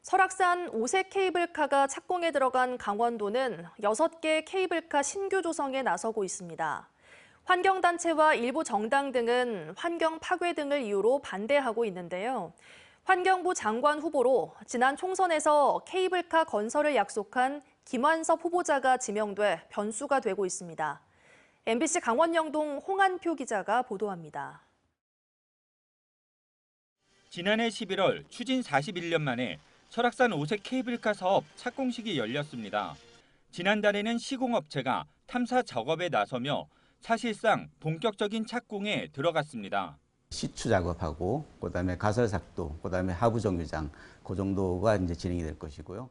설악산 오색 케이블카가 착공에 들어간 강원도는 6개 케이블카 신규 조성에 나서고 있습니다. 환경단체와 일부 정당 등은 환경 파괴 등을 이유로 반대하고 있는데요. 환경부 장관 후보로 지난 총선에서 케이블카 건설을 약속한 김완섭 후보자가 지명돼 변수가 되고 있습니다. MBC 강원 영동 홍한표 기자가 보도합니다. 지난해 11월 추진 41년 만에 설악산 오색 케이블카 사업 착공식이 열렸습니다. 지난달에는 시공업체가 탐사 작업에 나서며 사실상 본격적인 착공에 들어갔습니다. 시추 작업하고 그다음에 가설 삭도, 그다음에 하부 정류장 그 정도가 이제 진행이 될 것이고요.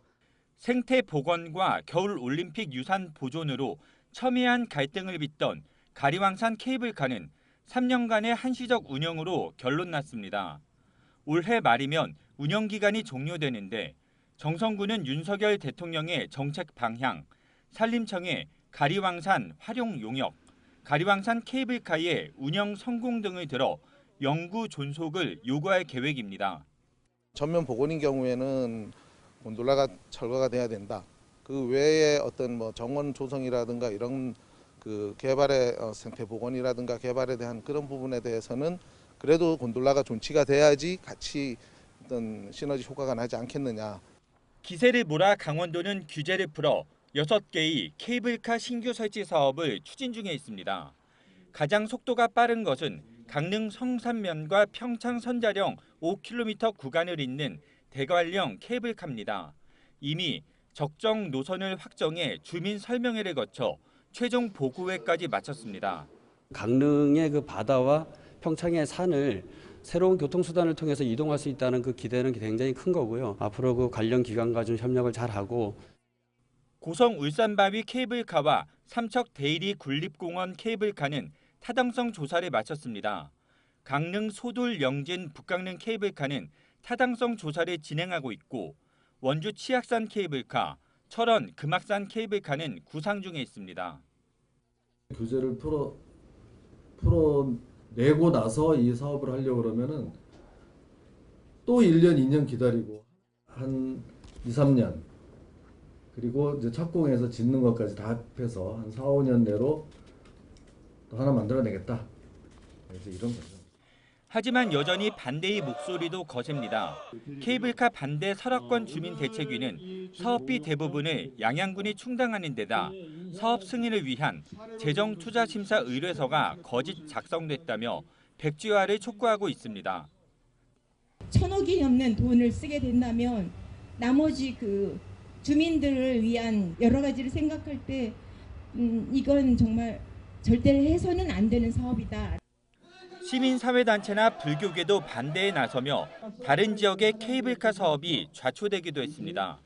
생태 복원과 겨울 올림픽 유산 보존으로 첨예한 갈등을 빚던 가리왕산 케이블카는 3년간의 한시적 운영으로 결론났습니다. 올해 말이면 운영 기간이 종료되는데 정성군은 윤석열 대통령의 정책 방향, 산림청의 가리왕산 활용 용역, 가리왕산 케이블카의 운영 성공 등을 들어 영구 존속을 요구할 계획입니다. 전면 복원인 경우에는 곤돌라가 철거가 돼야 된다. 그 외에 어떤 정원 조성이라든가 이런 그 개발의 생태 복원이라든가 개발에 대한 그런 부분에 대해서는 그래도 곤돌라가 존치가 돼야지 같이 어떤 시너지 효과가 나지 않겠느냐. 기세를 몰아 강원도는 규제를 풀어 6개의 케이블카 신규 설치 사업을 추진 중에 있습니다. 가장 속도가 빠른 것은 강릉 성산면과 평창 선자령 5km 구간을 잇는 대관령 케이블카입니다. 이미 적정 노선을 확정해 주민 설명회를 거쳐 최종 보고회까지 마쳤습니다. 강릉의 그 바다와 평창의 산을 새로운 교통수단을 통해서 이동할 수 있다는 그 기대는 굉장히 큰 거고요. 앞으로 그 관련 기관과 좀 협력을 잘하고. 고성 울산바위 케이블카와 삼척 대이리 군립공원 케이블카는 타당성 조사를 마쳤습니다. 강릉 소돌 영진 북강릉 케이블카는 타당성 조사를 진행하고 있고 원주 치악산 케이블카, 철원 금악산 케이블카는 구상 중에 있습니다. 규제를 풀어내고 나서 이 사업을 하려고 그러면은 또 1년, 2년 기다리고 한 2, 3년 그리고 이제 착공해서 짓는 것까지 다 합해서 한 4, 5년 내로 또 하나 만들어내겠다. 그래서 이런 거죠. 하지만 여전히 반대의 목소리도 거셉니다. 케이블카 반대 설악권 주민대책위는 사업비 대부분을 양양군이 충당하는 데다 사업 승인을 위한 재정투자심사 의뢰서가 거짓 작성됐다며 백지화를 촉구하고 있습니다. 1,000억이 넘는 돈을 쓰게 된다면 나머지 그 주민들을 위한 여러 가지를 생각할 때 이건 정말 절대 해서는 안 되는 사업이다. 시민사회단체나 불교계도 반대에 나서며 다른 지역의 케이블카 사업이 좌초되기도 했습니다.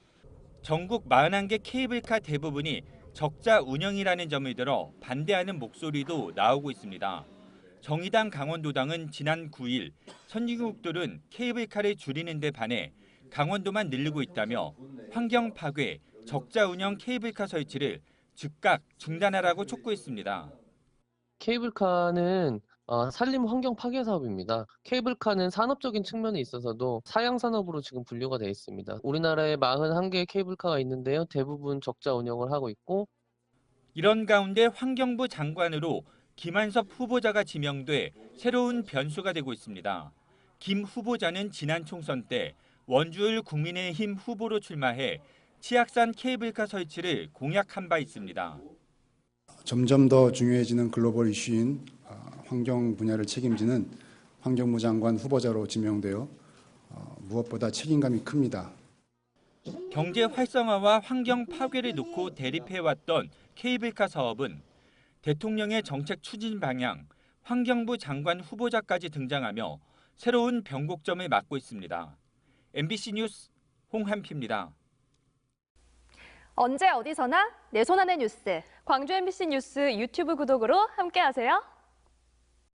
전국 41개 케이블카 대부분이 적자 운영이라는 점을 들어 반대하는 목소리도 나오고 있습니다. 정의당 강원도당은 지난 9일 선진국들은 케이블카를 줄이는 데 반해 강원도만 늘리고 있다며 환경 파괴, 적자 운영 케이블카 설치를 즉각 중단하라고 촉구했습니다. 케이블카는 산림 환경 파괴 사업입니다. 케이블카는 산업적인 측면에 있어서도 사양 산업으로 지금 분류가 되어 있습니다. 우리나라에 41개의 케이블카가 있는데요. 대부분 적자 운영을 하고 있고. 이런 가운데 환경부 장관으로 김완섭 후보자가 지명돼 새로운 변수가 되고 있습니다. 김 후보자는 지난 총선 때 원주을 국민의힘 후보로 출마해 치악산 케이블카 설치를 공약한 바 있습니다. 점점 더 중요해지는 글로벌 이슈인 환경 분야를 책임지는 환경부 장관 후보자로 지명되어 무엇보다 책임감이 큽니다. 경제 활성화와 환경 파괴를 놓고 대립해왔던 케이블카 사업은 대통령의 정책 추진 방향, 환경부 장관 후보자까지 등장하며 새로운 변곡점을 맞고 있습니다. MBC 뉴스 홍한표입니다. 언제 어디서나 내 손 안의 뉴스. 광주 MBC 뉴스 유튜브 구독으로 함께하세요.